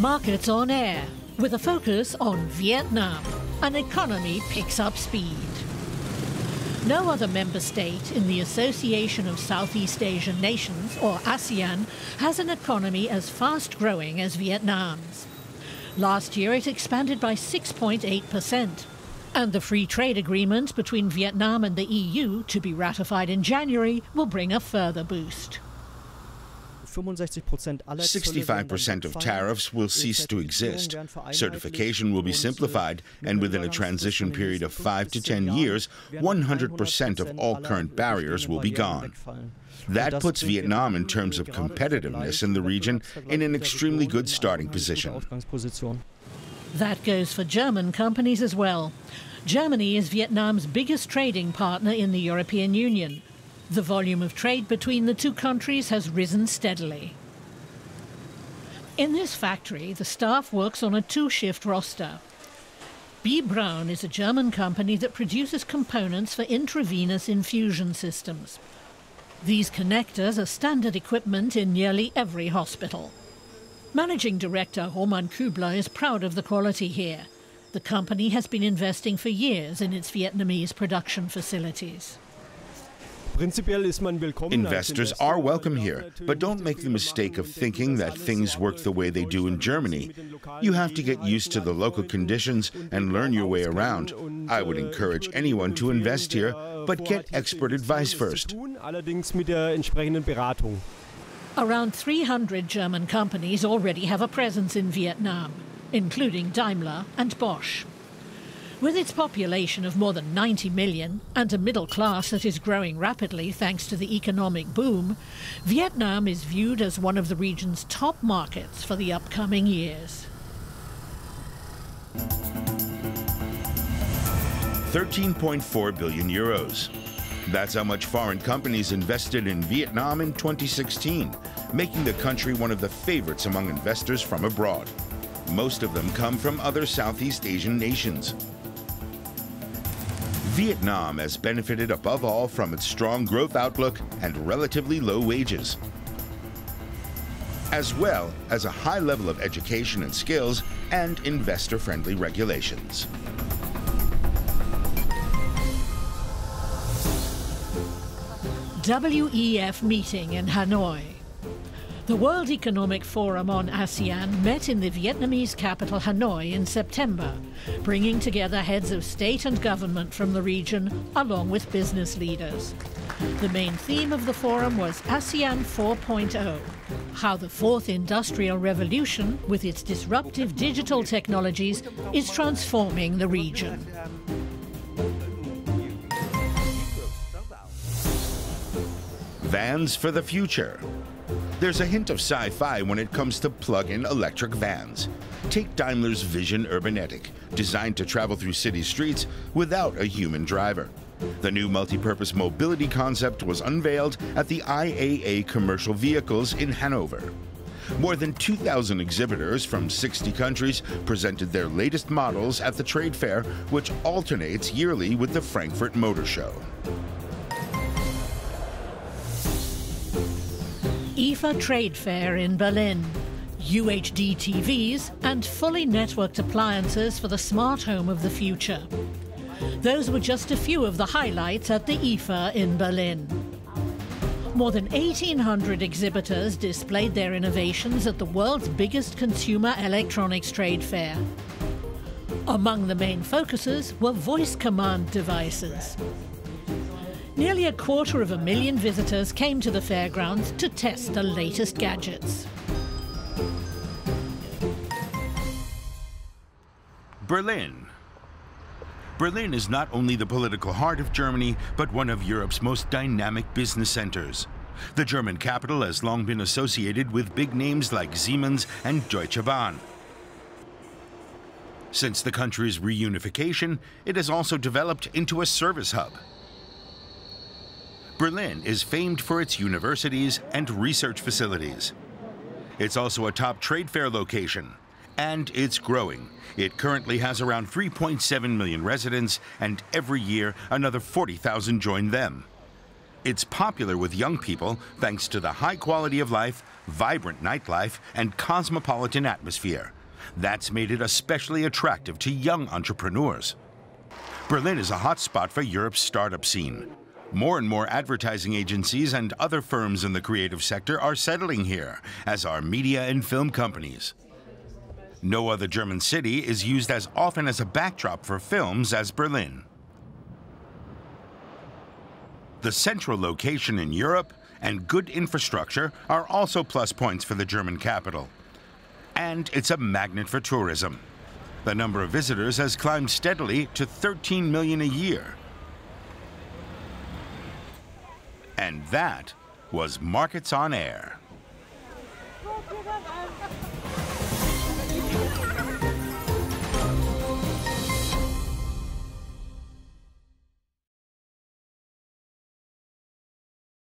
Markets on air, with a focus on Vietnam. An economy picks up speed. No other member state in the Association of Southeast Asian Nations, or ASEAN, has an economy as fast-growing as Vietnam's. Last year it expanded by 6.8%. And the free trade agreement between Vietnam and the EU, to be ratified in January, will bring a further boost. 65% of tariffs will cease to exist. Certification will be simplified, and within a transition period of 5 to 10 years, 100% of all current barriers will be gone. That puts Vietnam, in terms of competitiveness in the region, in an extremely good starting position. That goes for German companies as well. Germany is Vietnam's biggest trading partner in the European Union. The volume of trade between the two countries has risen steadily. In this factory, the staff works on a two-shift roster. B. Braun is a German company that produces components for intravenous infusion systems. These connectors are standard equipment in nearly every hospital. Managing Director Roman Kübler is proud of the quality here. The company has been investing for years in its Vietnamese production facilities. Investors are welcome here, but don't make the mistake of thinking that things work the way they do in Germany. You have to get used to the local conditions and learn your way around. I would encourage anyone to invest here, but get expert advice first. Around 300 German companies already have a presence in Vietnam, including Daimler and Bosch. With its population of more than 90 million and a middle class that is growing rapidly thanks to the economic boom, Vietnam is viewed as one of the region's top markets for the upcoming years. 13.4 billion euros. That's how much foreign companies invested in Vietnam in 2016, making the country one of the favorites among investors from abroad. Most of them come from other Southeast Asian nations. Vietnam has benefited above all from its strong growth outlook and relatively low wages, as well as a high level of education and skills and investor-friendly regulations. WEF Meeting in Hanoi. The World Economic Forum on ASEAN met in the Vietnamese capital Hanoi in September, bringing together heads of state and government from the region, along with business leaders. The main theme of the forum was ASEAN 4.0, how the fourth industrial revolution, with its disruptive digital technologies, is transforming the region. Vans for the future. There's a hint of sci-fi when it comes to plug-in electric vans. Take Daimler's Vision Urbanetic, designed to travel through city streets without a human driver. The new multi-purpose mobility concept was unveiled at the IAA Commercial Vehicles in Hanover. More than 2,000 exhibitors from 60 countries presented their latest models at the trade fair, which alternates yearly with the Frankfurt Motor Show. IFA Trade Fair in Berlin, UHD TVs and fully networked appliances for the smart home of the future. Those were just a few of the highlights at the IFA in Berlin. More than 1,800 exhibitors displayed their innovations at the world's biggest consumer electronics trade fair. Among the main focuses were voice command devices. Nearly 250,000 visitors came to the fairgrounds to test the latest gadgets. Berlin. Berlin is not only the political heart of Germany, but one of Europe's most dynamic business centers. The German capital has long been associated with big names like Siemens and Deutsche Bahn. Since the country's reunification, it has also developed into a service hub. Berlin is famed for its universities and research facilities. It's also a top trade fair location, and it's growing. It currently has around 3.7 million residents, and every year another 40,000 join them. It's popular with young people thanks to the high quality of life, vibrant nightlife, and cosmopolitan atmosphere. That's made it especially attractive to young entrepreneurs. Berlin is a hotspot for Europe's startup scene. More and more advertising agencies and other firms in the creative sector are settling here, as are media and film companies. No other German city is used as often as a backdrop for films as Berlin. The central location in Europe and good infrastructure are also plus points for the German capital. And it's a magnet for tourism. The number of visitors has climbed steadily to 13 million a year. And that was Markets on Air.